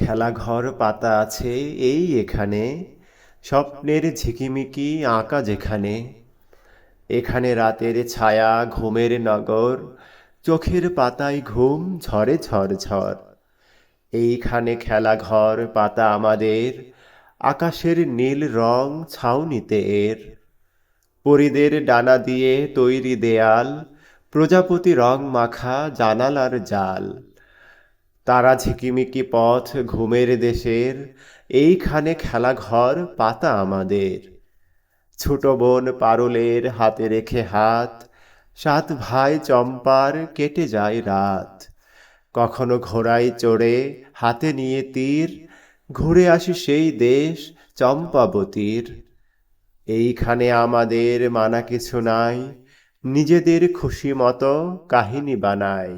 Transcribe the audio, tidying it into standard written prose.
খেলাঘর পাতা আছে এই এখানে, স্বপ্নের ঝিকিমিকি আঁকা যেখানে। এখানে রাতের ছায়া ঘুমের নগর, চোখের পাতায় ঘুম ঝরে ঝর ঝর। এইখানে খেলাঘর পাতা আমাদের, আকাশের নীল রং ছাউনিতে এর। পরীদের ডানা দিয়ে তৈরি দেয়াল, প্রজাপতি রং মাখা জানালার জাল। তারা ঝিকিমিকি পথ ঘুমের দেশের, এইখানে খেলাঘর পাতা আমাদের। ছোট বোন পারুলের হাতে রেখে হাত, সাত ভাই চম্পার কেটে যায় রাত। কখনো ঘোড়ায় চড়ে হাতে নিয়ে তীর, ঘুরে আসি সেই দেশ চম্পাবতীর। এইখানে আমাদের মানা কিছু নাই, নিজেদের খুশি মতো কাহিনী বানাই।